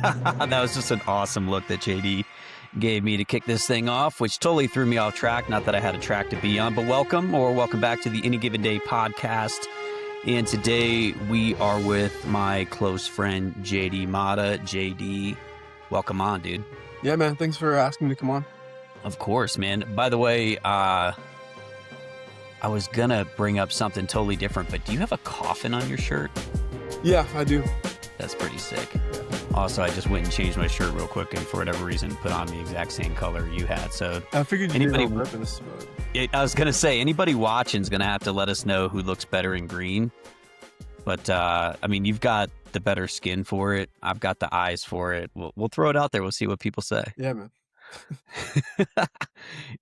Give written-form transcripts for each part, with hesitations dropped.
That was just an awesome look that JD gave me to kick this thing off, which totally threw me off track. Not that I had a track to be on, but welcome back to the Any Given Day podcast. And today we are with my close friend, JD Mata. JD, welcome on, dude. Yeah, man. Thanks for asking me to come on. Of course, man. By the way, I was going to bring up something totally different, but do you have a coffin on your shirt? Yeah, I do. That's pretty sick. Also, I just went and changed my shirt real quick and for whatever reason put on the exact same color you had. So I figured you did it on purpose. I was going to say, anybody watching is going to have to let us know who looks better in green. But, I mean, you've got the better skin for it. I've got the eyes for it. We'll throw it out there. We'll see what people say. Yeah, man.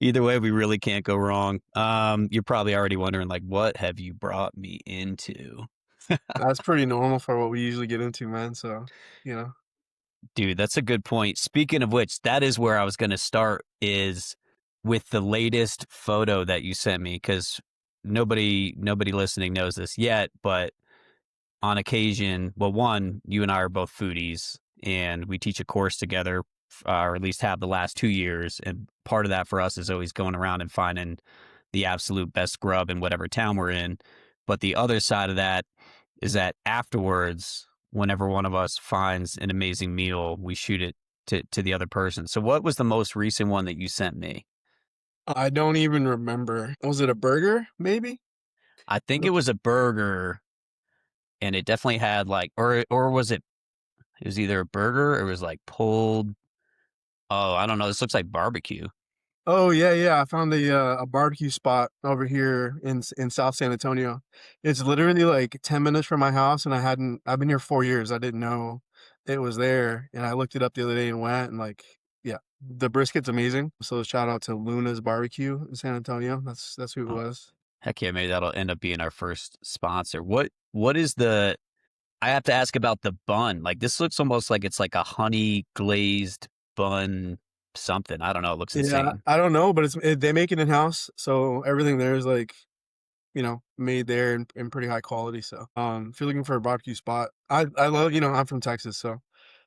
Either way, we really can't go wrong. You're probably already wondering, like, what have you brought me into? That's pretty normal for what we usually get into, man. So, Dude, that's a good point. Speaking of which, that is where I was going to start, is with the latest photo that you sent me, because nobody listening knows this yet, but on occasion, well, one, you and I are both foodies, and we teach a course together, or at least have the last 2 years, and part of that for us is always going around and finding the absolute best grub in whatever town we're in. But the other side of that is that afterwards, whenever one of us finds an amazing meal, we shoot it to the other person. So what was the most recent one that you sent me? I don't even remember. Was it a burger, maybe? I think it was a burger, and it definitely had like, or was it was either a burger or it was like pulled. Oh, I don't know. This looks like barbecue. Oh, yeah. I found a barbecue spot over here in South San Antonio. It's literally like 10 minutes from my house, and I've been here 4 years. I didn't know it was there, and I looked it up the other day and went, and like, yeah, the brisket's amazing. So shout out to Luna's Barbecue in San Antonio. That's who it was. Heck yeah, maybe that'll end up being our first sponsor. What is the, I have to ask about the bun. Like, this looks almost like it's like a honey glazed bun something. I don't know. It looks insane. Yeah, I don't know, but they make it in house, so everything there is like, made there in pretty high quality. So, if you're looking for a barbecue spot, I love, I'm from Texas, so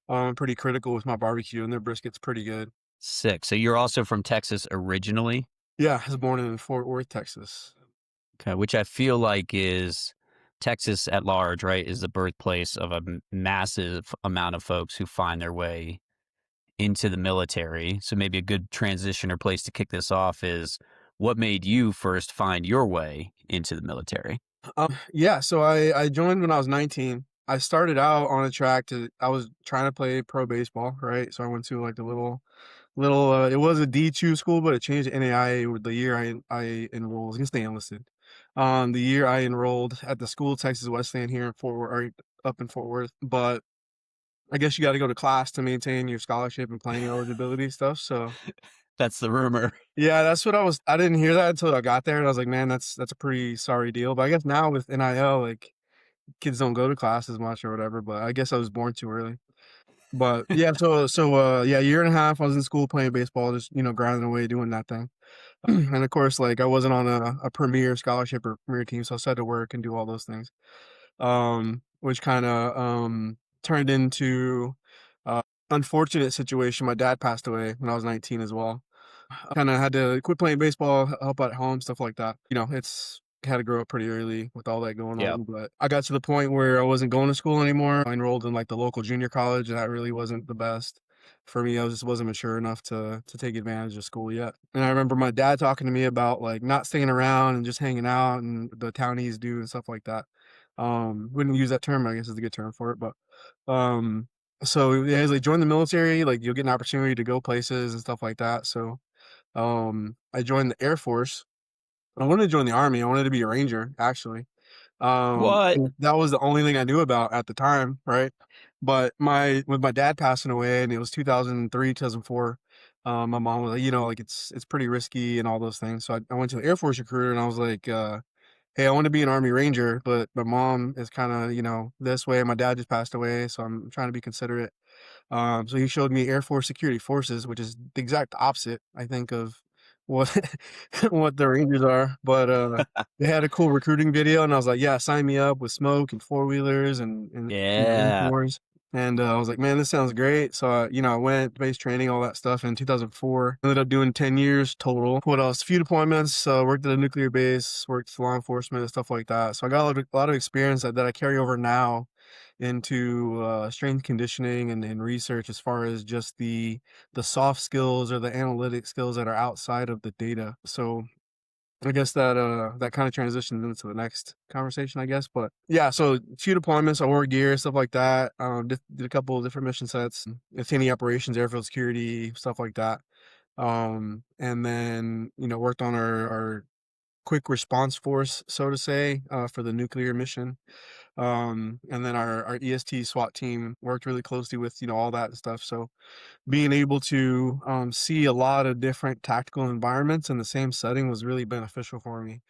I'm pretty critical with my barbecue, and their brisket's pretty good. Sick. So you're also from Texas originally? Yeah, I was born in Fort Worth, Texas. Okay, which I feel like is Texas at large, right? Is the birthplace of a massive amount of folks who find their way into the military. So maybe a good transition or place to kick this off is, what made you first find your way into the military? Yeah, so I joined when I was 19. I started out on a track I was trying to play pro baseball, right? So I went to like the little, it was a D2 school, but it changed to NAIA with the year I enrolled. I was gonna stay enlisted. The year I enrolled at the school, Texas Wesleyan here in Fort Worth, or up in Fort Worth. But I guess you got to go to class to maintain your scholarship and playing eligibility stuff. So That's the rumor. yeah, that's what I didn't hear that until I got there, and I was like, man, that's a pretty sorry deal. But I guess now with NIL, like, kids don't go to class as much or whatever. But I guess I was born too early. But yeah, yeah, 1.5 years I was in school playing baseball, just grinding away doing that thing. And of course, like, I wasn't on a premier scholarship or premier team, so I had to work and do all those things. Which kind of turned into unfortunate situation. My dad passed away when I was 19 as well. I kind of had to quit playing baseball, help out at home, stuff like that. It's had to grow up pretty early with all that going on. But I got to the point where I wasn't going to school anymore. I enrolled in like the local junior college, and that really wasn't the best for me. I just wasn't mature enough to take advantage of school yet. And I remember my dad talking to me about like not staying around and just hanging out and the townies do and stuff like that. Wouldn't use that term, I guess is a good term for it, but so yeah, like, join the military, like you'll get an opportunity to go places and stuff like that. So I joined the Air Force. I wanted to join the Army. I wanted to be a Ranger, actually. What? That was the only thing I knew about at the time, right? But with my dad passing away, and it was 2003, 2004, my mom was like, like, it's pretty risky and all those things. So I went to the Air Force recruiter, and I was like, hey, I want to be an Army Ranger, but my mom is kind of, this way. My dad just passed away, so I'm trying to be considerate. So he showed me Air Force Security Forces, which is the exact opposite, I think, of what what the Rangers are. But they had a cool recruiting video, and I was like, yeah, sign me up with smoke and four-wheelers and Yeah. M4s. And I was like, man, this sounds great. So, I went base training, all that stuff in 2004. Ended up doing 10 years total. What else? A few deployments, worked at a nuclear base, worked with law enforcement and stuff like that. So I got a lot of experience that I carry over now into strength conditioning and research as far as just the soft skills or the analytic skills that are outside of the data. So I guess that kind of transitions into the next conversation, I guess. But yeah, so few deployments, I wore gear, stuff like that. Did a couple of different mission sets, any operations, airfield security, stuff like that. And then worked on our quick response force, so to say, for the nuclear mission. And then our EST SWAT team worked really closely with all that stuff. So being able to see a lot of different tactical environments in the same setting was really beneficial for me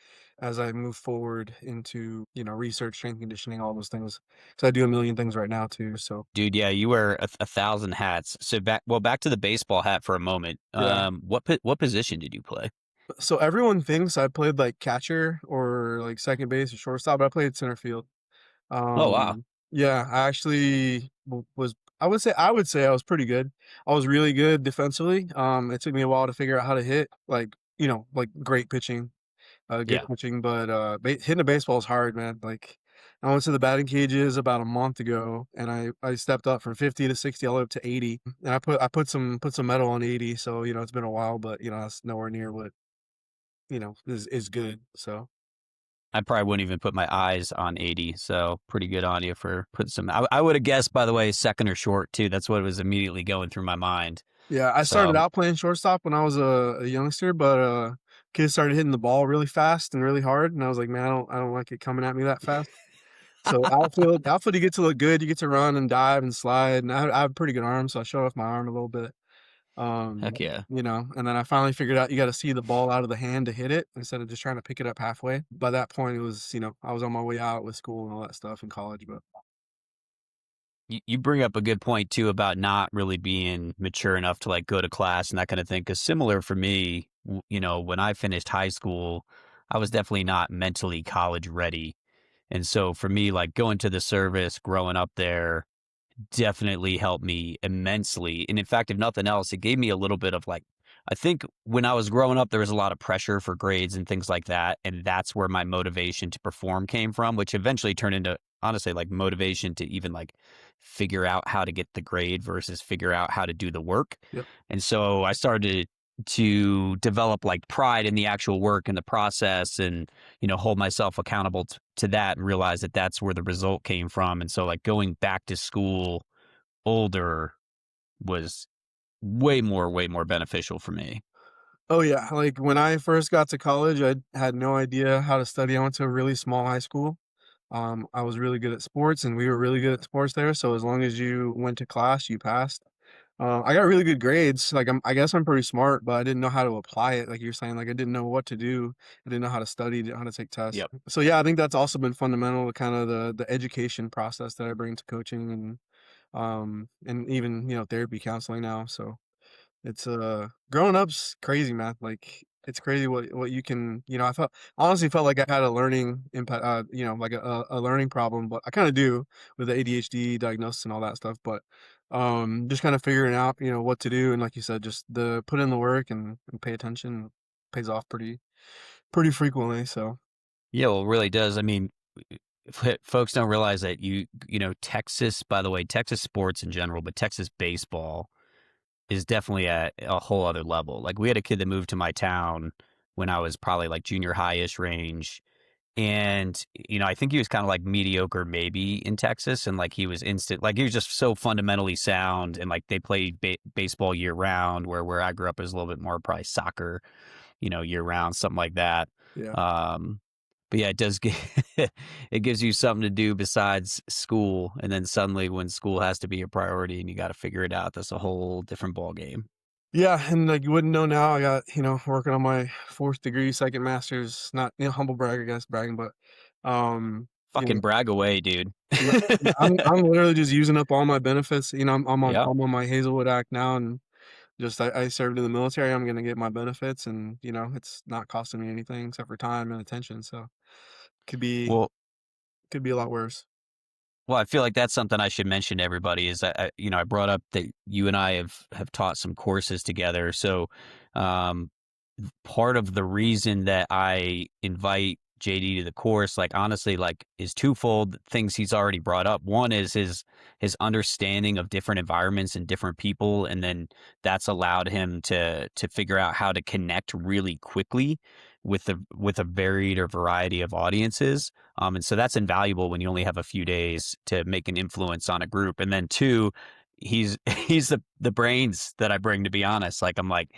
as I move forward into research, strength conditioning, all those things. So I do a million things right now too. So Dude, yeah, you wear a thousand hats. So back to the baseball hat for a moment. yeah. What position did you play? So everyone thinks I played like catcher or like second base or shortstop, but I played center field. Oh wow, Yeah, I actually was. I would say I was pretty good. I was really good defensively. It took me a while to figure out how to hit, like great pitching, good yeah. pitching. But hitting a baseball is hard, man. Like I went to the batting cages about a month ago, and I stepped up from 50 to 60, all the way up to 80, and I put some metal on 80. So it's been a while, but that's nowhere near what is good. So. I probably wouldn't even put my eyes on 80. So pretty good on you for putting some. I would have guessed, by the way, second or short too. That's what was immediately going through my mind. Yeah, I started So out playing shortstop when I was a youngster, but kids started hitting the ball really fast and really hard, and I was like, man, I don't like it coming at me that fast. So outfield, you get to look good, you get to run and dive and slide, and I have pretty good arm, so I showed off my arm a little bit. heck yeah. And then I finally figured out you got to see the ball out of the hand to hit it instead of just trying to pick it up halfway. By that point, it was I was on my way out with school and all that stuff in college, but You bring up a good point too about not really being mature enough to like go to class and that kind of thing. Because similar for me, when I finished high school, I was definitely not mentally college ready. And so for me, like going to the service, growing up there, definitely helped me immensely. And in fact, if nothing else, it gave me a little bit of like, I think when I was growing up, there was a lot of pressure for grades and things like that. And that's where my motivation to perform came from, which eventually turned into honestly like motivation to even like figure out how to get the grade versus figure out how to do the work. yep. And so I started to develop like pride in the actual work and the process and hold myself accountable to that and realize that that's where the result came from. And so like going back to school older was way more beneficial for me. Oh yeah, like when I first got to college, I had no idea how to study. I went to a really small high school. I was really good at sports, and we were really good at sports there. So as long as you went to class, you passed. I got really good grades. Like I guess I'm pretty smart, but I didn't know how to apply it. Like you're saying, like I didn't know what to do. I didn't know how to study, didn't know how to take tests. Yep. So yeah, I think that's also been fundamental to kind of the education process that I bring to coaching and even therapy counseling now. So it's growing up's crazy, man. Like it's crazy what you can, I honestly felt like I had a learning impact, like a learning problem, but I kind of do with the ADHD diagnosis and all that stuff. But just kind of figuring out, what to do, and like you said, just the put in the work and pay attention pays off pretty frequently. So Yeah, well, it really does. I mean, folks don't realize that Texas, by the way, Texas sports in general, but Texas baseball is definitely at a whole other level. Like we had a kid that moved to my town when I was probably like junior high-ish range. And, I think he was kind of like mediocre maybe in Texas. And like he was like he was just so fundamentally sound. And like they played baseball year round, where I grew up is a little bit more probably soccer, year round, something like that. yeah. Um, but yeah, it does get, it gives you something to do besides school. And then suddenly when school has to be a priority and you got to figure it out, that's a whole different ball game. Yeah, and like you wouldn't know now, I got, working on my fourth degree, second master's, not, humble brag, I guess, bragging, but, um, you know, Fucking brag away, dude. yeah, yeah, I'm literally just using up all my benefits. Yeah. I'm on my Hazelwood Act now, and just I served in the military. I'm gonna get my benefits, and it's not costing me anything except for time and attention. So could be Well, could be a lot worse. Well, I feel like that's something I should mention to everybody is I brought up that you and I have taught some courses together. So, um, part of the reason that I invite JD to the course, like honestly, like is twofold. Things he's already brought up. One is his understanding of different environments and different people, and then that's allowed him to figure out how to connect really quickly with a varied or variety of audiences. And so that's invaluable when you only have a few days to make an influence on a group. And then two, he's he's the brains that I bring, to be honest. Like I'm like,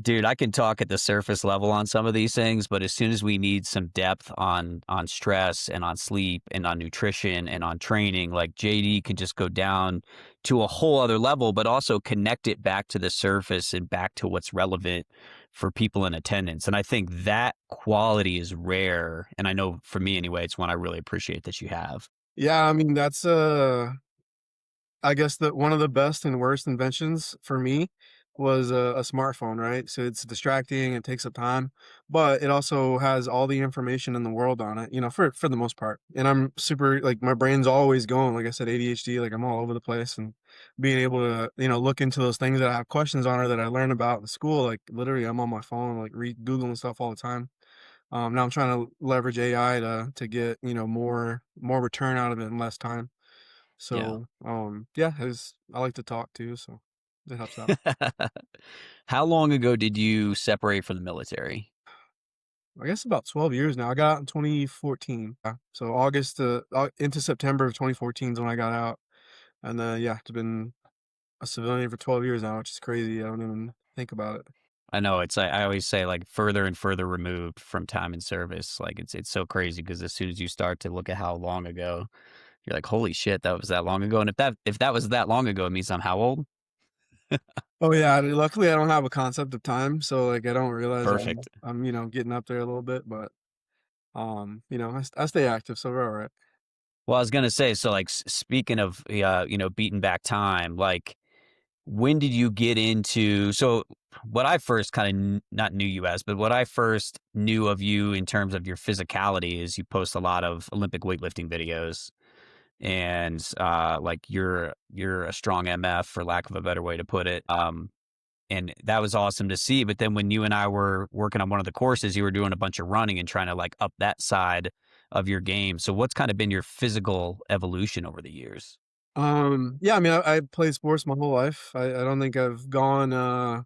dude, I can talk at the surface level on some of these things, but as soon as we need some depth on stress and on sleep and on nutrition and on training, like JD can just go down to a whole other level, but also connect it back to the surface and back to what's relevant for people in attendance. And I think that quality is rare. And I know for me anyway, it's one I really appreciate that you have. Yeah, I mean, that's, I guess that one of the best and worst inventions for me was a smartphone, right? So it's distracting, it takes up time, but it also has all the information in the world on it, for the most part. And I'm super like my brain's always going, like I said, ADHD, like I'm all over the place and being able to, look into those things that I have questions on or that I learn about in school, like literally I'm on my phone, like Googling stuff all the time. Now I'm trying to leverage AI to get, more return out of it in less time. Yeah. So, yeah, I like to talk too, so it helps out. How long ago did you separate from the military? I guess about 12 years now. I got out in 2014. So August into September of 2014 is when I got out. And yeah, it's been a civilian for 12 years now, which is crazy. I don't even think about it. I know it's I always say like further and further removed from time in service. Like it's so crazy because as soon as you start to look at how long ago, you're like, holy shit, that was that long ago. And if that was that long ago, it means I'm how old? Oh yeah, luckily I don't have a concept of time, so like I don't realize Perfect. I'm getting up there a little bit, but I stay active, so we're all right. Well, I was gonna say, so like speaking of beating back time, like when did you get into so what I first kind of not knew you as, but what I first knew of you in terms of your physicality is you post a lot of Olympic weightlifting videos and like you're a strong MF for lack of a better way to put it. And that was awesome to see. But then when you and I were working on one of the courses, you were doing a bunch of running and trying to like up that side of your game. So what's kind of been your physical evolution over the years? Yeah, I mean, I played sports my whole life. I don't think I've gone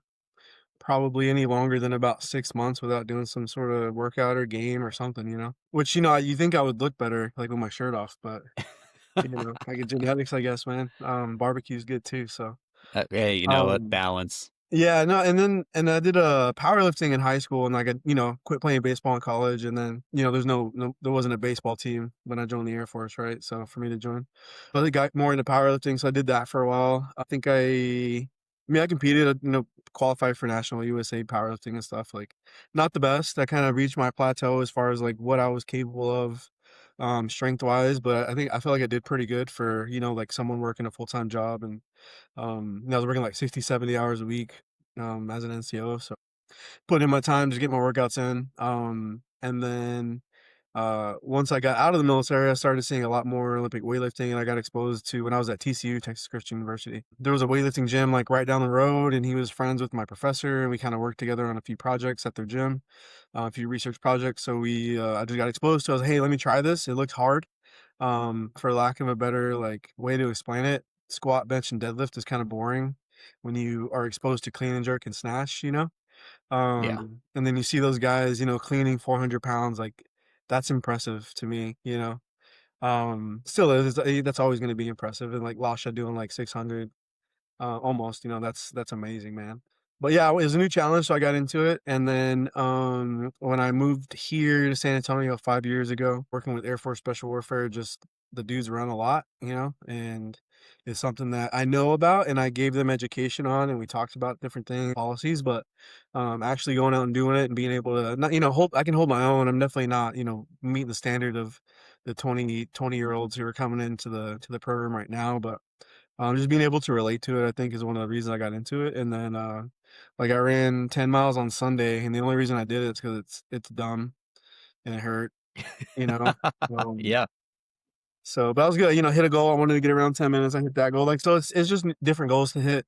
probably any longer than about 6 months without doing some sort of workout or game or something. Which you think I would look better like with my shirt off, but I get genetics, I guess, man. Barbecue's good too, so. Hey, you know what? Um, Balance. yeah, no, and I did, powerlifting in high school, and, like, I quit playing baseball in college, and then, there's there wasn't a baseball team when I joined the Air Force, right? So, for me to join. But I got more into powerlifting, so I did that for a while. I competed, qualified for national USA powerlifting and stuff, like, not the best. I kinda reached my plateau as far as, like, what I was capable of, strength-wise, but I feel like I did pretty good for, like, someone working a full-time job and I was working like 60, 70 hours a week, as an NCO, so put in my time to get my workouts in. And then once I got out of the military, I started seeing a lot more Olympic weightlifting, and I got exposed to when I was at TCU, Texas Christian University. There was a weightlifting gym like right down the road, and he was friends with my professor, and we kind of worked together on a few projects at their gym, a few research projects. So I just got exposed to. I was like, hey, let me try this. It looked hard. For lack of a better like way to explain it, squat, bench, and deadlift is kind of boring when you are exposed to clean and jerk and snatch. Yeah. And then you see those guys, cleaning 400 pounds, like that's impressive to me. Still is, that's always going to be impressive. And like Lasha doing like 600, almost, that's amazing, man. But yeah, it was a new challenge, so I got into it. And then when I moved here to San Antonio 5 years ago, working with Air Force Special Warfare, just the dudes run a lot, and it's something that I know about, and I gave them education on, and we talked about different things, policies, but actually going out and doing it and being able to, not, I can hold my own. I'm definitely not, meeting the standard of the 20-year-olds who are coming into the program right now, but just being able to relate to it, I think, is one of the reasons I got into it. And then, like, I ran 10 miles on Sunday, and the only reason I did it is because it's dumb and it hurt, you know? Um, Yeah. So, but I was good, you know, hit a goal. I wanted to get around 10 minutes. I hit that goal. Like, so it's just different goals to hit.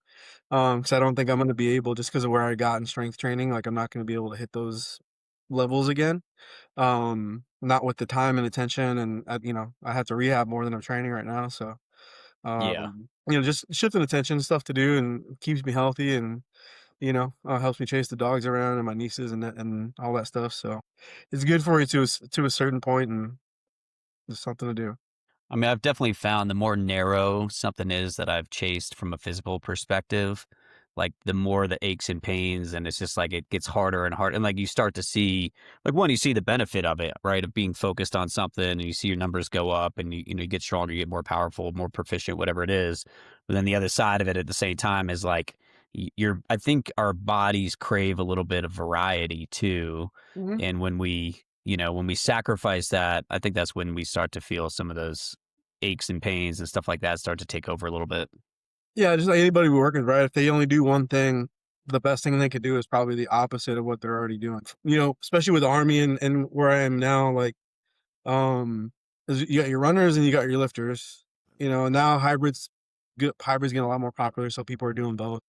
Cause I don't think I'm going to be able, just because of where I got in strength training, like I'm not going to be able to hit those levels again. Not with the time and attention. And, you know, I have to rehab more than I'm training right now. So, Yeah. you know, just shifting attention, stuff to do and keeps me healthy and, you know, helps me chase the dogs around and my nieces and and all that stuff. So it's good for you to to a certain point and just something to do. I mean, I've definitely found the more narrow something is that I've chased from a physical perspective, like the more the aches and pains, and it's just like it gets harder and harder. And like you start to see, like one, you see the benefit of it, right? Of being focused on something, and you see your numbers go up, and you know you get stronger, you get more powerful, more proficient, whatever it is. But then the other side of it at the same time is like you're. I think our bodies crave a little bit of variety too, Mhm. and when we when we sacrifice that, I think that's when we start to feel some of those aches and pains and stuff like that start to take over a little bit. Yeah, just like anybody we work with, right? If they only do one thing, the best thing they could do is probably the opposite of what they're already doing. You know, especially with the army and where I am now, like, um, is you got your runners and you got your lifters. You know, and now hybrids getting a lot more popular, so people are doing both.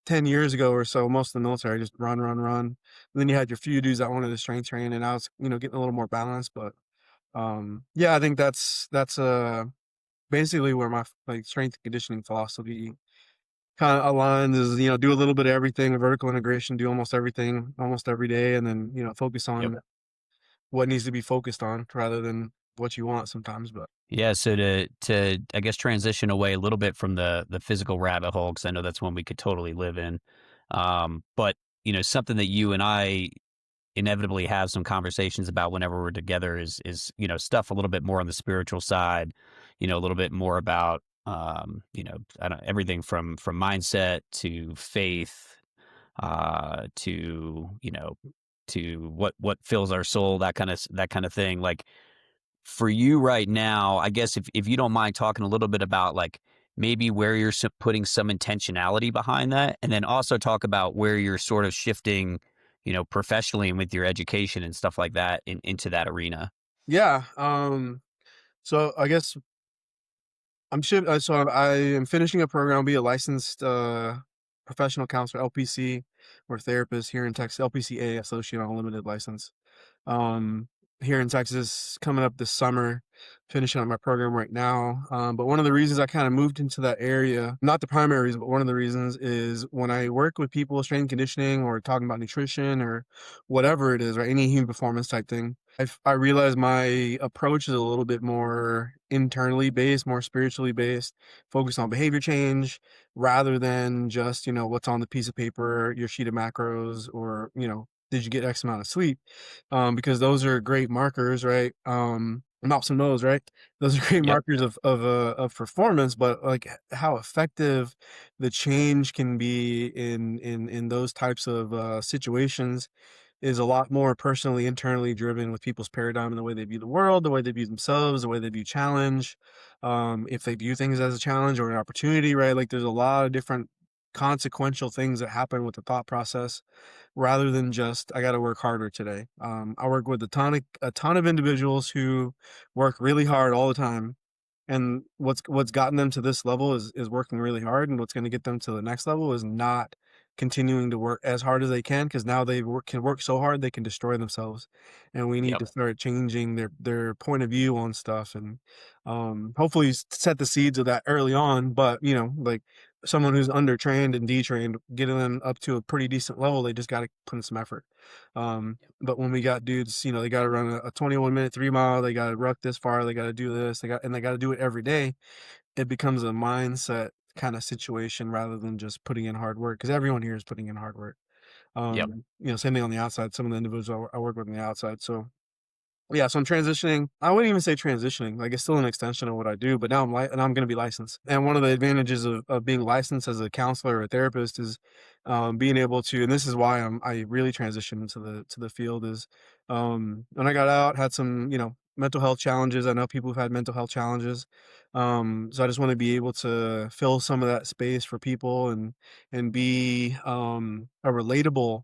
10 years ago or so, most of the military just run, run, run. And then you had your few dudes that wanted to strength train, and now it's getting a little more balanced. But yeah, I think that's basically where my like strength and conditioning philosophy kind of aligns is, do a little bit of everything, a vertical integration, do almost everything, almost every day, and then, focus Yep. on what needs to be focused on rather than what you want sometimes. But Yeah, so to I guess transition away a little bit from the physical rabbit hole, because I know that's one we could totally live in. But something that you and I inevitably have some conversations about whenever we're together is stuff a little bit more on the spiritual side, a little bit more about I don't everything from mindset to faith, to to what fills our soul, that kind of thing. Like for you right now, I guess if you don't mind talking a little bit about like maybe where you're putting some intentionality behind that, and then also talk about where you're sort of shifting, professionally and with your education and stuff like that into that arena. yeah, so I guess I am finishing a program. I'll be a licensed professional counselor, LPC, or therapist here in Texas. LPCA, Associate Unlimited License. um, Here in Texas coming up this summer, finishing up my program right now. But one of the reasons I kind of moved into that area, not the primary reason, but one of the reasons is when I work with people with strength and conditioning or talking about nutrition or whatever it is, right? Any human performance type thing. I realize my approach is a little bit more internally based, more spiritually based, focused on behavior change rather than just, what's on the piece of paper, your sheet of macros, or, did you get X amount of sleep? Because those are great markers, right? Mops and nose, right? Those are great Yep. markers of performance, but like how effective the change can be in those types of situations is a lot more personally, internally driven with people's paradigm and the way they view the world, the way they view themselves, the way they view challenge. If they view things as a challenge or an opportunity, right? Like there's a lot of different consequential things that happen with the thought process rather than just I got to work harder today. I work with a ton of individuals who work really hard all the time, and what's gotten them to this level is working really hard, and what's going to get them to the next level is not continuing to work as hard as they can because now can work so hard they can destroy themselves, and we need Yep. to start changing their point of view on stuff, and hopefully set the seeds of that early on. But like someone who's undertrained and detrained, getting them up to a pretty decent level, they just got to put in some effort. But when we got dudes, they got to run a 21-minute 3 mile, they got to ruck this far, they got to do this, they got to do it every day. It becomes a mindset kind of situation rather than just putting in hard work because everyone here is putting in hard work. Yep. Same thing on the outside. Some of the individuals I work with on the outside. So yeah, so I'm transitioning. I wouldn't even say transitioning. Like it's still an extension of what I do, but now and I'm going to be licensed. And one of the advantages of being licensed as a counselor or a therapist is being able to. And this is why I really transitioned into the field is when I got out, had some mental health challenges. I know people who've had mental health challenges, so I just want to be able to fill some of that space for people and be a relatable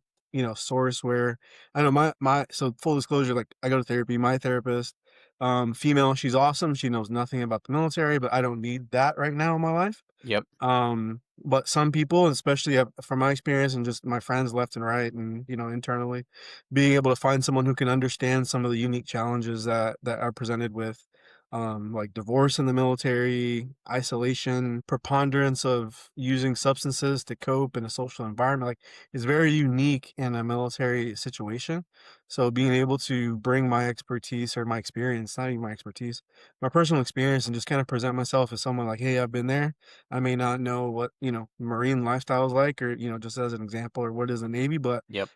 source where I know my so full disclosure, like I go to therapy. My therapist Female, she's awesome. She knows nothing about the military, but I don't need that right now in my life. Yep. But some people, especially from my experience and just my friends left and right, and internally, being able to find someone who can understand some of the unique challenges that are presented with, like divorce in the military, isolation, preponderance of using substances to cope in a social environment, like is very unique in a military situation. So being able to bring my expertise or my experience, not even my expertise, my personal experience, and just kind of present myself as someone like, hey, I've been there. I may not know what, Marine lifestyle is like, or, just as an example, or what is the Navy, but Yep.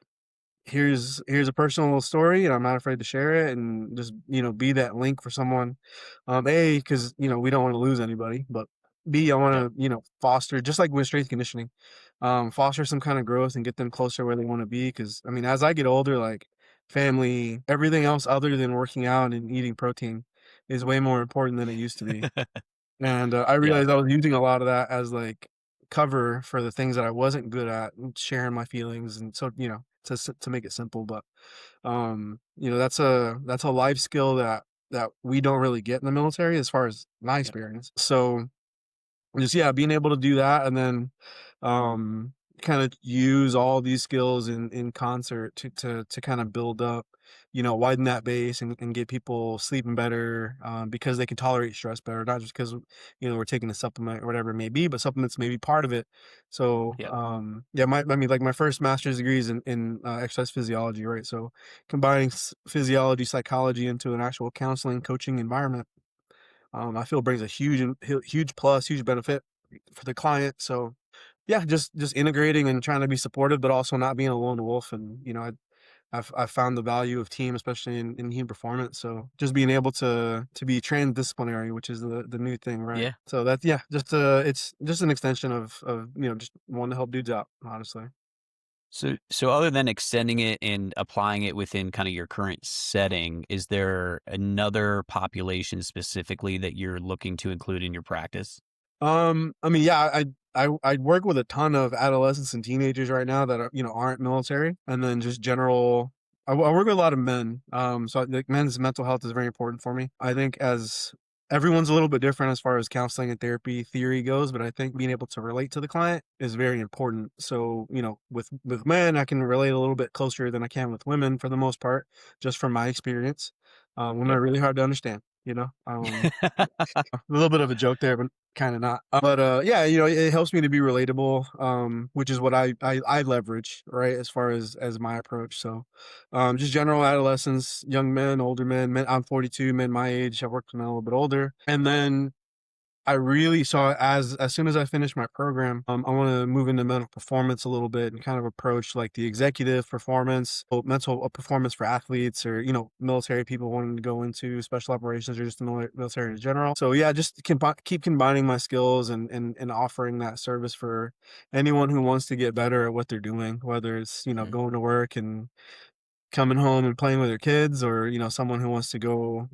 here's a personal story, and I'm not afraid to share it, and just, be that link for someone. A, because, we don't want to lose anybody, but B, I Yep. want to, foster, just like with strength conditioning, foster some kind of growth and get them closer where they want to be. Because I mean, as I get older, like family, everything else other than working out and eating protein is way more important than it used to be. And, I Yeah. realized I was using a lot of that as, like, cover for the things that I wasn't good at, and sharing my feelings, and so, to make it simple, but, that's a life skill that we don't really get in the military as far as my Yep. experience. So just, yeah, being able to do that, and then, um, kinda use all these skills in concert to kinda build up, widen that base, and get people sleeping better, because they can tolerate stress better, not just 'cause, we're taking a supplement or whatever it may be, but supplements may be part of it. So, Yep. yeah, I mean, like, my first master's degree is in exercise physiology, right? So combining physiology, psychology into an actual counseling, coaching environment, I feel brings a huge plus, huge benefit for the client. So yeah, just integrating and trying to be supportive, but also not being a lone wolf. And I've found the value of team, especially in team performance. So just being able to be transdisciplinary, which is the new thing, right? Yeah. So that's, yeah, just it's just an extension of just wanting to help dudes out, honestly. So other than extending it and applying it within kind of your current setting, is there another population specifically that you're looking to include in your practice? I mean, yeah, I work with a ton of adolescents and teenagers right now that are, aren't military, and then just general. I work with a lot of men. So like men's mental health is very important for me. I think as everyone's a little bit different as far as counseling and therapy theory goes, but I think being able to relate to the client is very important. So, with men, I can relate a little bit closer than I can with women for the most part, just from my experience. Women Yep. are really hard to understand. A little bit of a joke there, but kinda not. But, yeah, it helps me to be relatable, which is what I leverage, right, as far as my approach. So, just general adolescents, young men, older men. I'm 42, men my age. I've worked with men a little bit older. And then I really saw, as soon as I finish my program, I wanna move into mental performance a little bit and kind of approach, like, the executive performance, mental performance for athletes, or, military people wanting to go into special operations, or just the military in general. So, yeah, just keep combining my skills, and offering that service for anyone who wants to get better at what they're doing, whether it's, Mhm. going to work and coming home and playing with their kids, or someone who wants to go,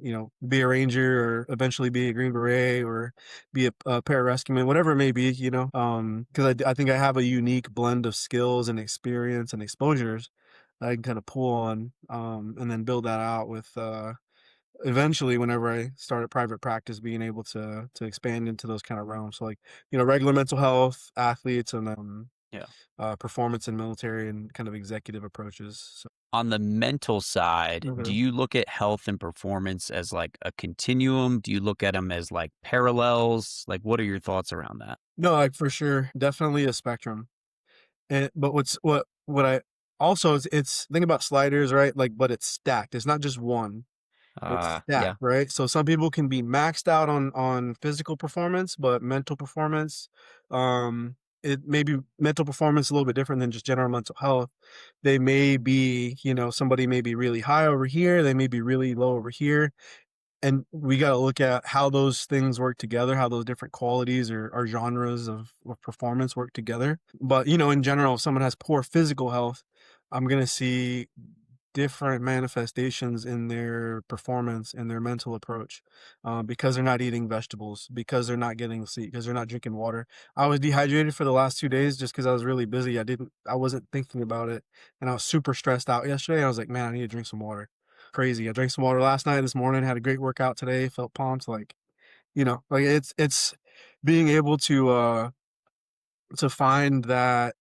be a ranger, or eventually be a green beret, or be a pararescueman, whatever it may be, because I think I have a unique blend of skills and experience and exposures that I can kind of pull on, and then build that out with, eventually, whenever I start a private practice, being able to expand into those kind of realms. So, like, regular mental health, athletes, and Yeah. performance in military, and kind of executive approaches. So On the mental side, do mhm. you look at health and performance as like a continuum? Do you look at them as like parallels? Like, what are your thoughts around that? No, like, for sure, definitely a spectrum. And but what I also, it's think about sliders, right? Like, but it's stacked. It's not just one. It's Yeah. stacked, right? So some people can be maxed out on physical performance, but mental performance, it may be mental performance a little bit different than just general mental health. They may be, somebody may be really high over here, they may be really low over here, and we gotta look at how those things work together, how those different qualities, or genres of performance work together. But, in general, if someone has poor physical health, I'm gonna see different manifestations in their performance and their mental approach, because they're not eating vegetables, because they're not getting sleep, because they're not drinking water. I was dehydrated for the last 2 days just because I was really busy. I wasn't thinking about it, and I was super stressed out yesterday. I was like, man, I need to drink some water. crazy. I drank some water last night, this morning, had a great workout today, felt pumped, like, like it's being able to find that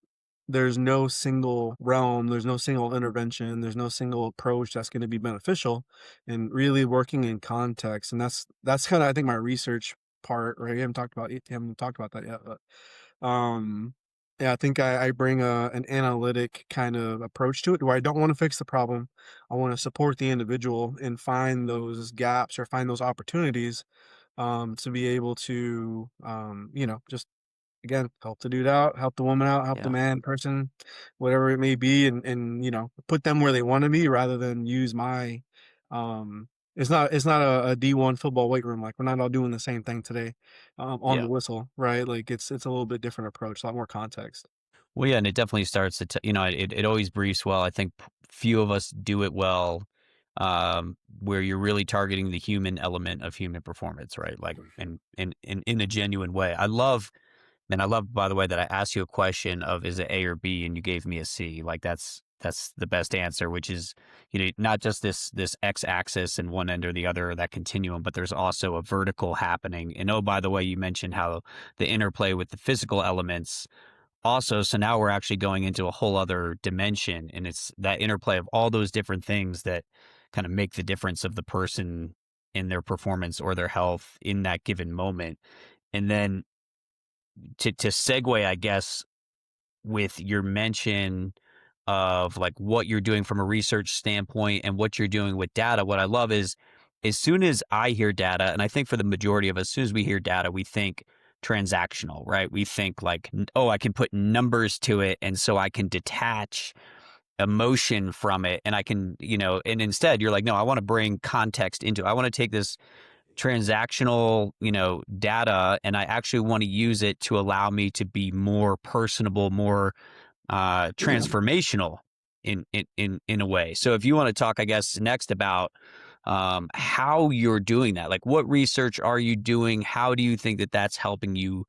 there's no single realm, there's no single intervention, there's no single approach that's going to be beneficial, and really working in context. And that's kind of, I think, my research part, right? Haven't talked about that yet, but yeah, I think I bring an analytic kind of approach to it where I don't want to fix the problem. I want to support the individual and find those gaps or find those opportunities to be able to just again, help the dude out, help the woman out, help the Yeah. man, person, whatever it may be, and put them where they want to be rather than use my it's not a D1 football weight room. Like, we're not all doing the same thing today on Yeah. the whistle, right? Like, it's a little bit different approach, a lot more context. Well, yeah, and it definitely starts to, it always briefs well. I think few of us do it well, where you're really targeting the human element of human performance, right? Like, in a genuine way. And I love, by the way, that I asked you a question of is it A or B, and you gave me a C. Like, that's the best answer, which is, not just this X axis and one end or the other, or that continuum, but there's also a vertical happening. And oh, by the way, you mentioned how the interplay with the physical elements also. So now we're actually going into a whole other dimension, and it's that interplay of all those different things that kind of make the difference of the person in their performance or their health in that given moment. And then to segue, I guess, with your mention of like what you're doing from a research standpoint and what you're doing with data, what I love is as soon as I hear data, and I think for the majority of us, as soon as we hear data, we think transactional, right? We think like, oh, I can put numbers to it. And so I can detach emotion from it. And I can, and instead you're like, no, I want to bring context into it. I want to take this transactional, data, and I actually want to use it to allow me to be more personable, more transformational in a way. So if you want to talk, I guess, next about how you're doing that, like what research are you doing? How do you think that that's helping you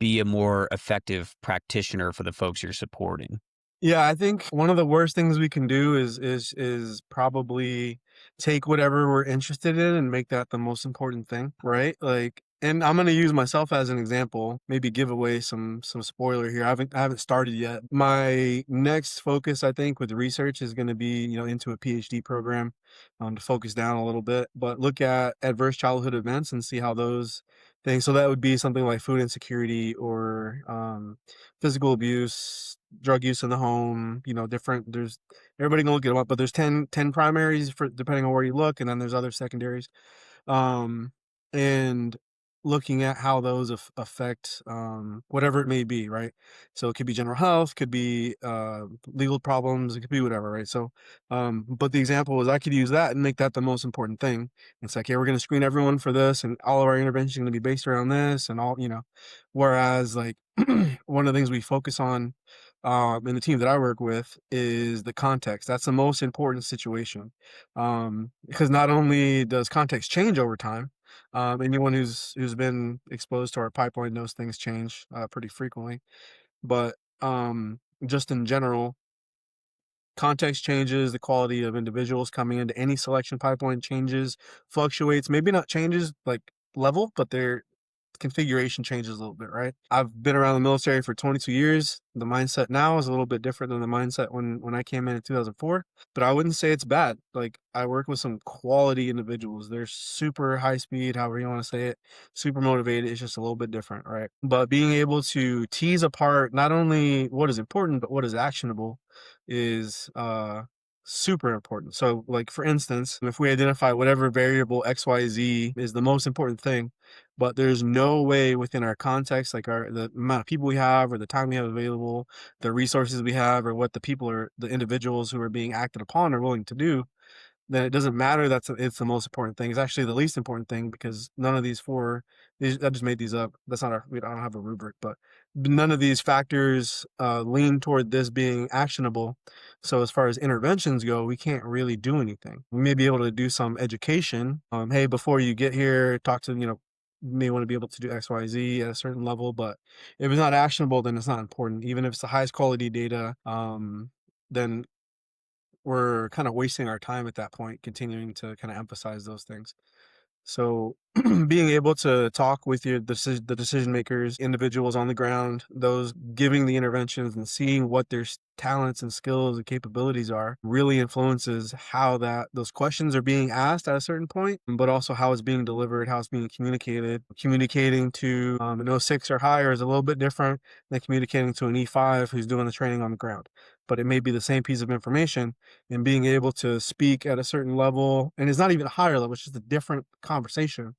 be a more effective practitioner for the folks you're supporting? Yeah, I think one of the worst things we can do is probably take whatever we're interested in and make that the most important thing, right? Like, and I'm gonna use myself as an example, maybe give away some spoiler here. I haven't started yet. My next focus, I think, with research is gonna be, into a PhD program, to focus down a little bit, but look at adverse childhood events and see how those things. So that would be something like food insecurity or physical abuse, drug use in the home, different, there's, everybody can look them up, but there's ten primaries for depending on where you look, and then there's other secondaries. Um, and looking at how those affect whatever it may be, right? So it could be general health, could be legal problems, it could be whatever, right? So, but the example is I could use that and make that the most important thing. It's like, hey, we're going to screen everyone for this, and all of our interventions are going to be based around this, and all, whereas like one of the things we focus on in the team that I work with is the context. That's the most important situation, because not only does context change over time, anyone who's been exposed to our pipeline knows things change pretty frequently, but just in general, context changes, the quality of individuals coming into any selection pipeline changes, fluctuates, maybe not changes like level, but their configuration changes a little bit, right? I've been around the military for 22 years. The mindset now is a little bit different than the mindset when I came in 2004, but I wouldn't say it's bad. Like, I work with some quality individuals. They're super high speed, however you want to say it, super motivated. It's just a little bit different, right? But being able to tease apart not only what is important, but what is actionable is super important. So, like, for instance, if we identify whatever variable XYZ is the most important thing, but there's no way within our context, like the amount of people we have or the time we have available, the resources we have, or what the individuals who are being acted upon are willing to do, then it doesn't matter. It's the most important thing. It's actually the least important thing, because none of these four, I just made these up. That's not I don't have a rubric, but none of these factors lean toward this being actionable. So as far as interventions go, we can't really do anything. We may be able to do some education. Hey, before you get here, talk to, you may want to be able to do X, Y, Z at a certain level, but if it's not actionable, then it's not important. Even if it's the highest quality data, then we're kind of wasting our time at that point, continuing to kind of emphasize those things. So being able to talk with the decision makers, individuals on the ground, those giving the interventions and seeing what their talents and skills and capabilities are really influences how that those questions are being asked at a certain point, but also how it's being delivered, how it's being communicated. Communicating to an O6 or higher is a little bit different than communicating to an E5 who's doing the training on the ground. But it may be the same piece of information, and being able to speak at a certain level, and it's not even a higher level, it's just a different conversation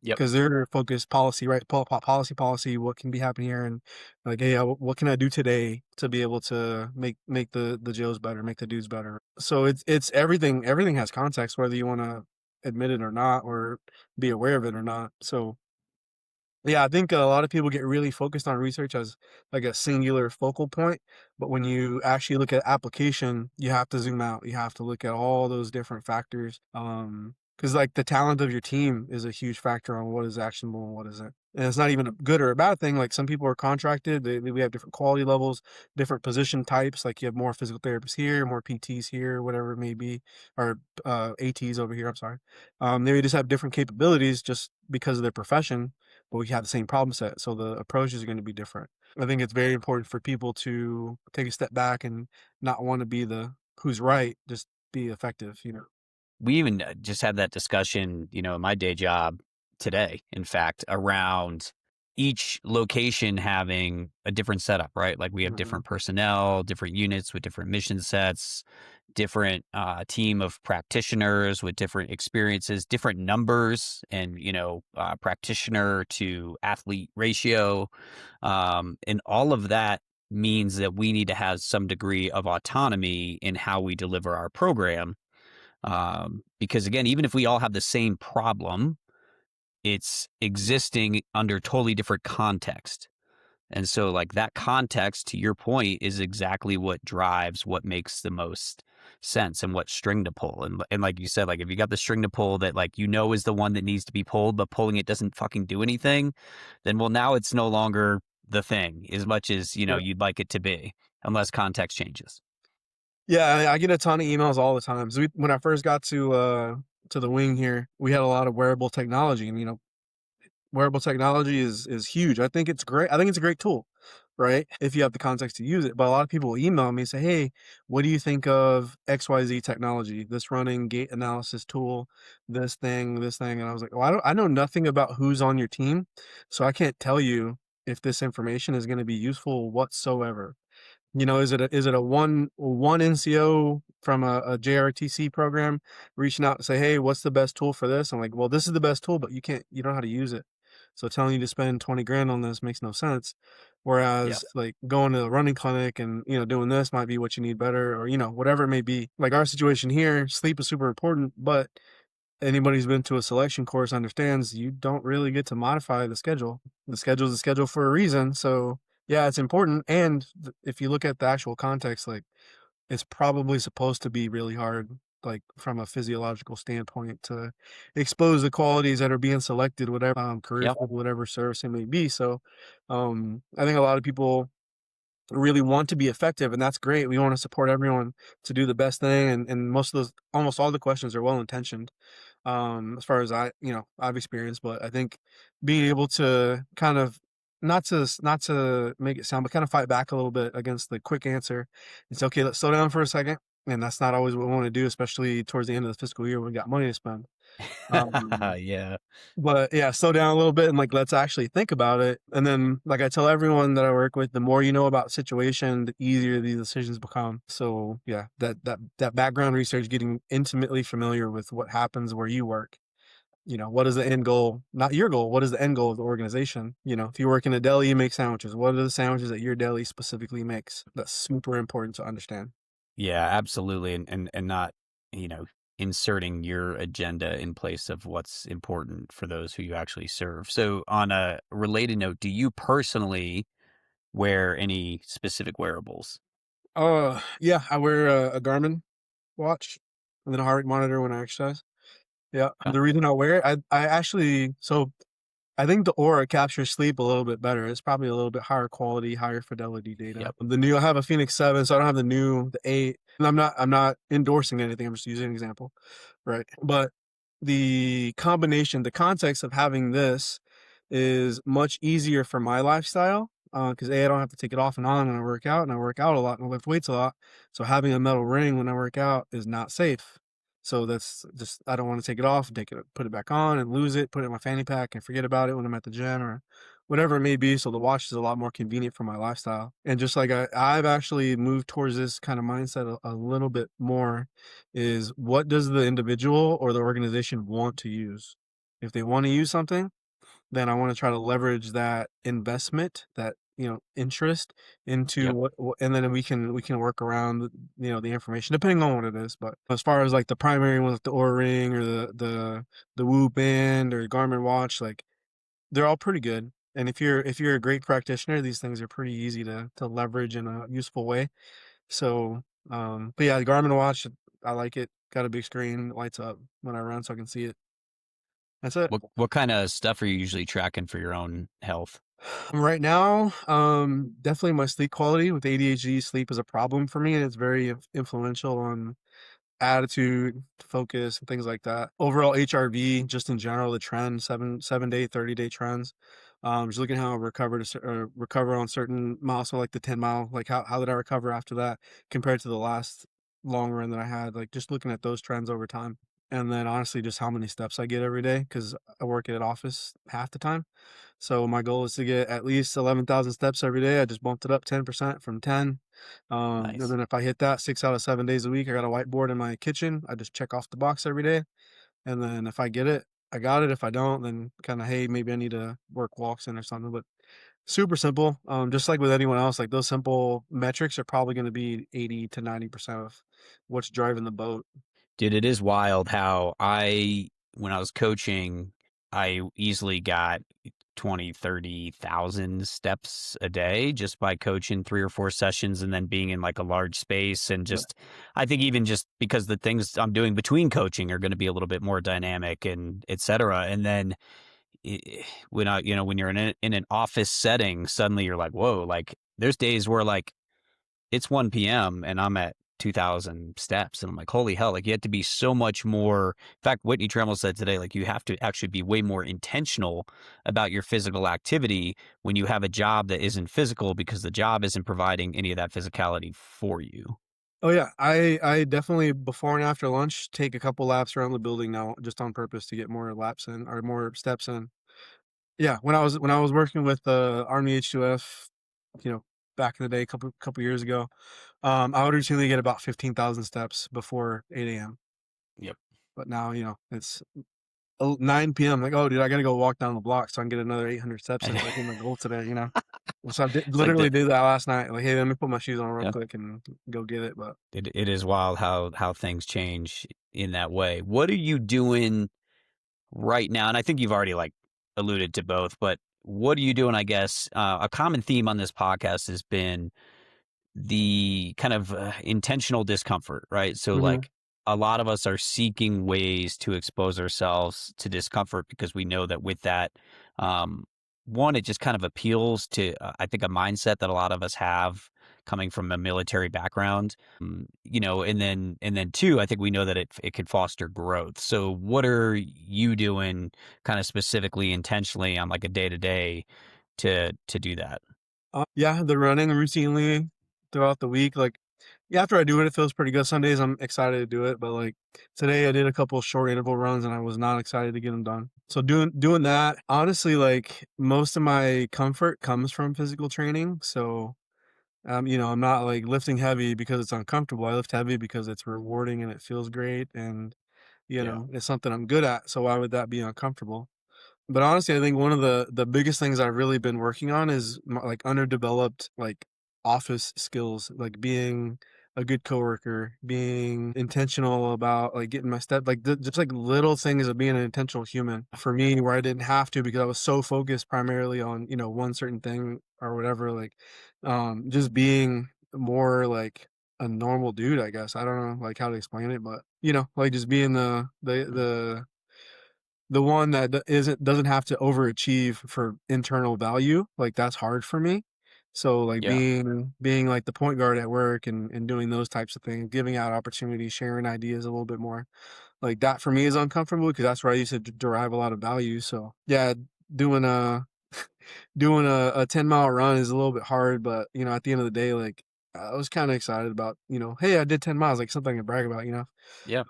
Yep. because they're focused policy, right? Policy, what can be happening here, and like, hey, what can I do today to be able to make the Joes better, make the dudes better. So it's everything. Everything has context, whether you want to admit it or not, or be aware of it or not. So yeah, I think a lot of people get really focused on research as like a singular focal point, but when you actually look at application, you have to zoom out. You have to look at all those different factors. Because like the talent of your team is a huge factor on what is actionable and what isn't. And it's not even a good or a bad thing. Like some people are contracted, we have different quality levels, different position types. Like you have more physical therapists here, more PTs here, whatever it may be, or ATs over here. I'm sorry. They just have different capabilities just because of their profession, but we have the same problem set. So the approaches are going to be different. I think it's very important for people to take a step back and not want to be the who's right, just be effective. We even just had that discussion, in my day job today, in fact, around each location having a different setup, right? Like we have Hmm. different personnel, different units with different mission sets, different team of practitioners with different experiences, different numbers, and practitioner to athlete ratio, and all of that means that we need to have some degree of autonomy in how we deliver our program, because again, even if we all have the same problem, it's existing under totally different context. And so, like, that context, to your point, is exactly what drives what makes the most sense and what string to pull. And like you said, like, if you got the string to pull that, like, is the one that needs to be pulled, but pulling it doesn't fucking do anything, then, well, now it's no longer the thing as much as, Yeah. you'd like it to be, unless context changes. Yeah, I get a ton of emails all the time. So when I first got to the wing here, we had a lot of wearable technology, and wearable technology is huge. I think it's great. I think it's a great tool, right? If you have the context to use it. But a lot of people will email me and say, "Hey, what do you think of XYZ technology? This running gait analysis tool, this thing." And I was like, "Well, I know nothing about who's on your team, so I can't tell you if this information is going to be useful whatsoever." Is it a one NCO from a JRTC program reaching out to say, "Hey, what's the best tool for this?" I'm like, "Well, this is the best tool, but you don't know how to use it. So telling you to spend 20 grand on this makes no sense." Yeah. Whereas like going to a running clinic and doing this might be what you need better, or whatever it may be. Like our situation here, sleep is super important, but anybody who's been to a selection course understands you don't really get to modify the schedule. The schedule is a schedule for a reason. So yeah, it's important. And if you look at the actual context, like it's probably supposed to be really hard, like from a physiological standpoint, to expose the qualities that are being selected, whatever career Yep. field, whatever service it may be. So I think a lot of people really want to be effective, and that's great. We want to support everyone to do the best thing, and almost all the questions are well intentioned, as far as I've experienced. But I think being able to kind of not to make it sound, but kind of fight back a little bit against the quick answer. It's okay, let's slow down for a second. And that's not always what we want to do, especially towards the end of the fiscal year when we got money to spend. um, Yeah. but yeah, slow down a little bit and like let's actually think about it. And then like I tell everyone that I work with, the more you know about situation, the easier these decisions become. So yeah, that background research, getting intimately familiar with what happens where you work. What is the end goal? Not your goal. What is the end goal of the organization? If you work in a deli, you make sandwiches. What are the sandwiches that your deli specifically makes? That's super important to understand. Yeah, absolutely. And not, you know, inserting your agenda in place of what's important for those who you actually serve. So on a related note, do you personally wear any specific wearables? Yeah, I wear a Garmin watch and then a heart rate monitor when I exercise. Yeah, Okay. the reason I wear it, I actually, so I think the Aura captures sleep a little bit better. It's probably a little bit higher quality, higher fidelity data. Yep. The new I have a Phoenix 7, so I don't have the 8. And I'm not endorsing anything. I'm just using an example, right? But the combination, the context of having this is much easier for my lifestyle. Because A, I don't have to take it off and on when I work out, and I work out a lot and I lift weights a lot. So having a metal ring when I work out is not safe. So that's just I don't want to take it off, take it, put it back on, and lose it. Put it in my fanny pack and forget about it when I'm at the gym or whatever it may be. So the watch is a lot more convenient for my lifestyle. And just like I've actually moved towards this kind of mindset a little bit more. Is what does the individual or the organization want to use? If they want to use something, then I want to try to leverage that investment, that interest into Yep. what, and then we can work around the information depending on what it is. But as far as like the primary ones, like the Oura Ring or the Whoop Band or Garmin watch, like they're all pretty good. And if you're a great practitioner, these things are pretty easy to leverage in a useful way. So, but yeah, the Garmin watch, I like it. Got a big screen, lights up when I run, so I can see it. That's it. What kind of stuff are you usually tracking for your own health? Right now, definitely my sleep quality. With ADHD, sleep is a problem for me, and it's very influential on attitude, focus, and things like that. Overall HRV, just in general, the trend, 7 day, 30-day trends. Just looking how I recover on certain miles, so like the 10 mile, like how did I recover after that compared to the last long run that I had? Like just looking at those trends over time. And then honestly, just how many steps I get every day because I work at office half the time. So my goal is to get at least 11,000 steps every day. I just bumped it up 10% from 10. And Nice. then if I hit that 6 out of 7 days a week, I got a whiteboard in my kitchen. I just check off the box every day. And then if I get it, I got it. If I don't, then kind of, hey, maybe I need to work walks in or something. But super simple. Just like with anyone else, like those simple metrics are probably going to be 80 to 90% of what's driving the boat. Dude, it is wild how when I was coaching, I easily got 20, 30,000 steps a day just by coaching 3 or 4 sessions and then being in like a large space. And Yeah. just, I think even just because the things I'm doing between coaching are going to be a little bit more dynamic and et cetera. And then when you're in an office setting, suddenly you're like, whoa, like there's days where like it's 1 p.m. and I'm at 2,000 steps. And I'm like, holy hell, like you have to be so much more. In fact, Whitney Tremble said today, like you have to actually be way more intentional about your physical activity when you have a job that isn't physical because the job isn't providing any of that physicality for you. Oh yeah, I definitely before and after lunch take a couple laps around the building now just on purpose to get more laps in or more steps in. Yeah, when I was working with Army H2F, you know, back in the day, couple years ago, I would routinely get about 15,000 steps before 8 a.m. Yep. But now, it's 9 p.m. Like, oh, dude, I gotta go walk down the block so I can get another 800 steps in so I hit my goal today. So I It's like literally did that last night. Like, hey, let me put my shoes on real yeah, quick and go get it. But it is wild how things change in that way. What are you doing right now? And I think you've already like alluded to both, but what are you doing? I guess a common theme on this podcast has been the kind of intentional discomfort, right? So, mhm. like, a lot of us are seeking ways to expose ourselves to discomfort because we know that with that, um, one, it just kind of appeals to, I think, a mindset that a lot of us have coming from a military background, and then two, I think we know that it could foster growth. So, what are you doing, kind of specifically, intentionally on like a day to day to do that? Yeah, the running routinely throughout the week. Like, yeah, after I do it, it feels pretty good. Some days I'm excited to do it, but like today I did a couple short interval runs and I was not excited to get them done. So doing that, honestly, like most of my comfort comes from physical training. So I'm not like lifting heavy because it's uncomfortable. I lift heavy because it's rewarding and it feels great and Yeah. it's something I'm good at. So why would that be uncomfortable? But honestly, I think one of the biggest things I've really been working on is like underdeveloped like office skills, like being a good coworker, being intentional about like getting my step, like just like little things of being an intentional human for me, where I didn't have to because I was so focused primarily on one certain thing or whatever. Like, just being more like a normal dude, I guess. I don't know like how to explain it, but like just being the the one that doesn't have to overachieve for internal value, like, that's hard for me. So, like, Yeah. being, like, the point guard at work and doing those types of things, giving out opportunities, sharing ideas a little bit more, like, that for me is uncomfortable because that's where I used to derive a lot of value. So, yeah, doing a doing a 10-mile run is a little bit hard, but, at the end of the day, like, I was kinda excited about, "Hey, I did 10 miles," like, something to brag about, you know? Yeah.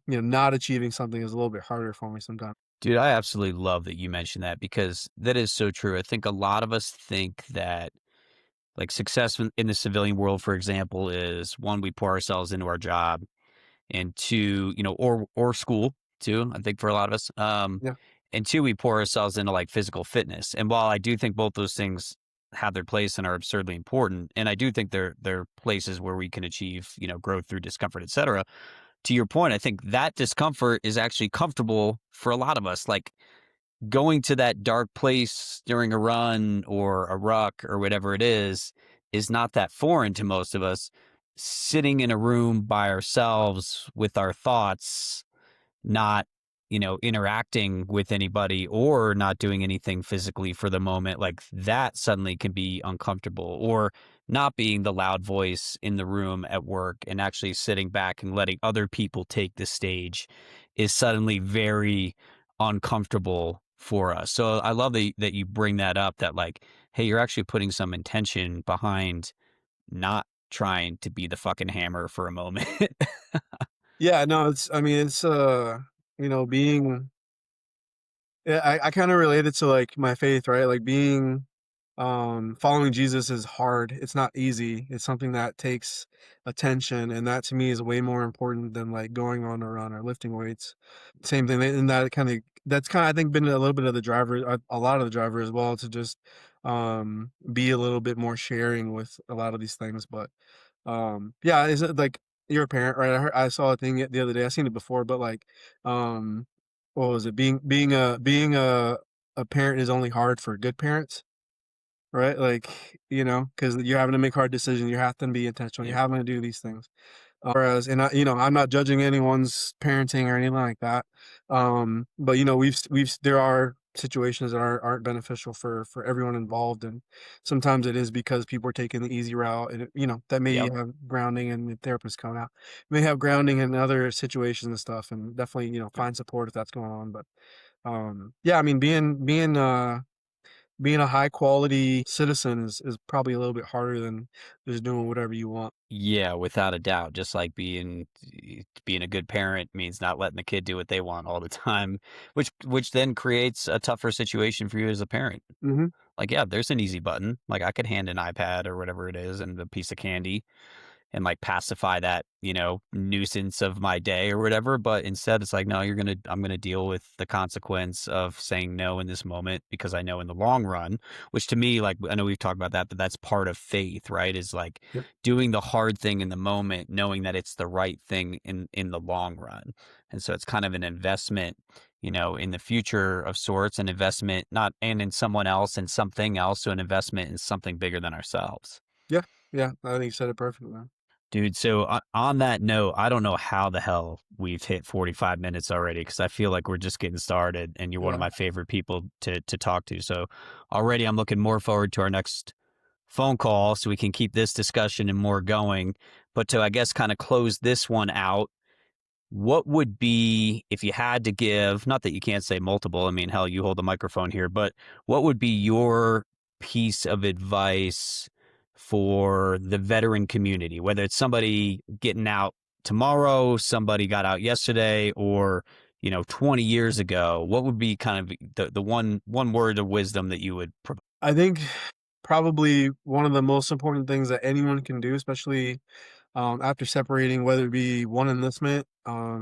Not achieving something is a little bit harder for me sometimes. Dude, I absolutely love that you mentioned that because that is so true. I think a lot of us think that like success in the civilian world, for example, is one, we pour ourselves into our job, and two, or school too. I think for a lot of us, Yeah. and two, we pour ourselves into like physical fitness. And while I do think both those things have their place and are absurdly important, and I do think they're places where we can achieve, growth through discomfort, etc. To your point, I think that discomfort is actually comfortable for a lot of us. Like going to that dark place during a run or a ruck or whatever it is not that foreign to most of us. Sitting in a room by ourselves with our thoughts, not, interacting with anybody or not doing anything physically for the moment, like that suddenly can be uncomfortable. Or not being the loud voice in the room at work and actually sitting back and letting other people take the stage is suddenly very uncomfortable for us. So I love that you bring that up, that like, hey, you're actually putting some intention behind not trying to be the fucking hammer for a moment. Yeah, no, I mean, it's, being yeah, I kinda relate it to, like, my faith, right? Like, following Jesus is hard. It's not easy. It's something that takes attention, and that to me is way more important than, like, going on a run or lifting weights. Same thing, and that's kinda, I think, been a little bit of the driver, a lot of the driver as well, to just, be a little bit more sharing with a lot of these things. But, yeah, is it like you're a parent, right? I saw a thing the other day. I've seen it before, but, like, um, what was it? Being a parent is only hard for good parents, right? Like, because you're having to make hard decisions. You have to be intentional. You're Yeah. having to do these things. Whereas, and I'm not judging anyone's parenting or anything like that. But there are situations that aren't beneficial for everyone involved, and sometimes it is because people are taking the easy route, and that may Yep. have grounding, and the therapist coming out may have grounding in other situations and stuff, and definitely find support if that's going on. But yeah, I mean, being a high quality citizen is probably a little bit harder than just doing whatever you want. Yeah, without a doubt. Just like being a good parent means not letting the kid do what they want all the time, which then creates a tougher situation for you as a parent. Hmm. Like, yeah, there's an easy button. Like I could hand an iPad or whatever it is and a piece of candy and like pacify that, nuisance of my day or whatever. But instead it's like, no, I'm gonna deal with the consequence of saying no in this moment because I know in the long run, which to me, like I know we've talked about that, but that's part of faith, right? Is like Yep. doing the hard thing in the moment, knowing that it's the right thing in the long run. And so it's kind of an investment, in the future of sorts, an investment not and in someone else and something else, so an investment in something bigger than ourselves. Yeah, yeah, I think you said it perfectly, man. Dude, so on that note, I don't know how the hell we've hit 45 minutes already because I feel like we're just getting started and you're one of Yeah, my favorite people to talk to. So already I'm looking more forward to our next phone call so we can keep this discussion and more going. But to, I guess, kind of close this one out, what would be, if you had to give, not that you can't say multiple, I mean, hell, you hold the microphone here, but what would be your piece of advice for the veteran community, whether it's somebody getting out tomorrow, somebody got out yesterday, or, 20 years ago? What would be kind of the one word of wisdom that you would provide? I think probably one of the most important things that anyone can do, especially after separating, whether it be one enlistment,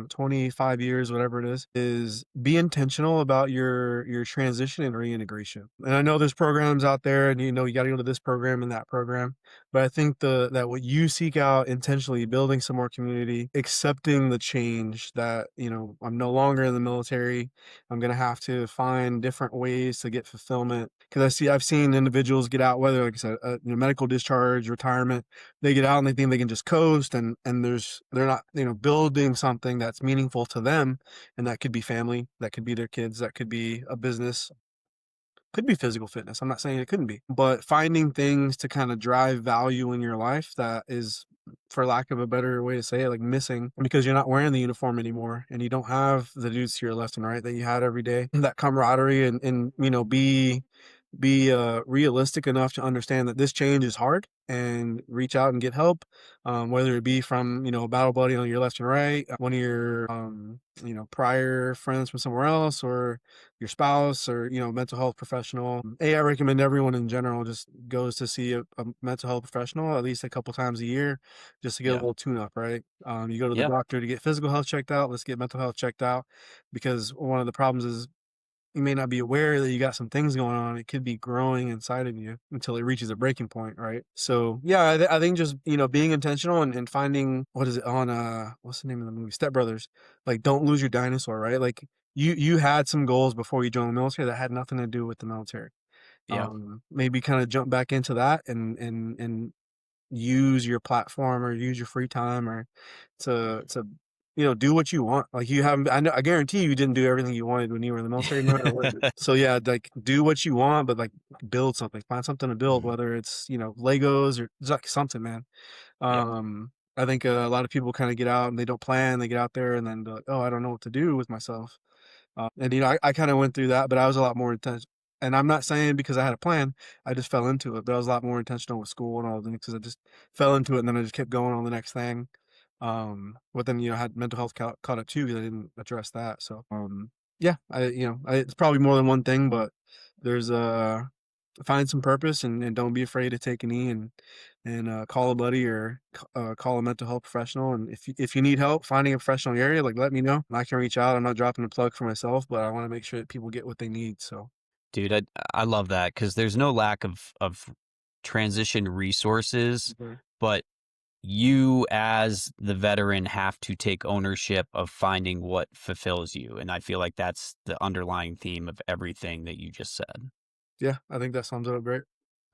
25 years, whatever it is be intentional about your transition and reintegration. And I know there's programs out there, and you got to go to this program and that program, but I think that what you seek out intentionally, building some more community, accepting the change that I'm no longer in the military. I'm gonna have to find different ways to get fulfillment because I've seen individuals get out, whether like I said, medical discharge, retirement, they get out and they think they can just coast, and they're not building something something that's meaningful to them, and that could be family, that could be their kids, that could be a business, could be physical fitness. I'm not saying it couldn't be, but finding things to kind of drive value in your life that is, for lack of a better way to say it, like missing because you're not wearing the uniform anymore and you don't have the dudes to your left and right that you had every day. That camaraderie and be realistic enough to understand that this change is hard and reach out and get help, whether it be from a battle buddy on your left and right, one of your prior friends from somewhere else, or your spouse, or mental health professional. I recommend everyone in general just goes to see a mental health professional at least a couple times a year just to get a Yeah. little tune up, right? You go to the Yeah. doctor to get physical health checked out, let's get mental health checked out, because one of the problems is you may not be aware that you got some things going on. It could be growing inside of you until it reaches a breaking point, right? So yeah, I think just being intentional and finding, what is it on what's the name of the movie, Step Brothers? Like, don't lose your dinosaur, right? Like you had some goals before you joined the military that had nothing to do with the military. Yeah. Maybe kind of jump back into that and use your platform or use your free time or to do what you want. Like, you haven't, I guarantee you didn't do everything you wanted when you were in the military, no matter what. So yeah, like, do what you want, but like, build something, find something to build, Mhm. whether it's Legos or just like something, man. Yeah. I think a lot of people kind of get out and they don't plan, they get out there and then they're like, oh, I don't know what to do with myself. And I kind of went through that, but I was a lot more intense. And I'm not saying because I had a plan, I just fell into it. But I was a lot more intentional with school and all the things because I just fell into it, and then I just kept going on the next thing. But then I had mental health caught up too because I didn't address that. So yeah, it's probably more than one thing, but there's find some purpose and don't be afraid to take a knee and call a buddy or call a mental health professional. And if you need help finding a professional in your area, like, let me know. I can reach out. I'm not dropping a plug for myself, but I want to make sure that people get what they need. So Dude, I love that because there's no lack of transition resources, mhm. but you as the veteran have to take ownership of finding what fulfills you, and I feel like that's the underlying theme of everything that you just said. Yeah, I think that sums it up great.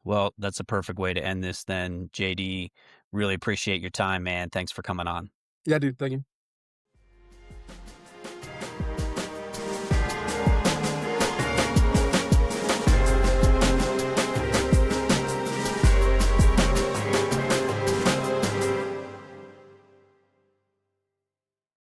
Well, that's a perfect way to end this then, JD. Really appreciate your time, man. Thanks for coming on. Yeah, dude. Thank you.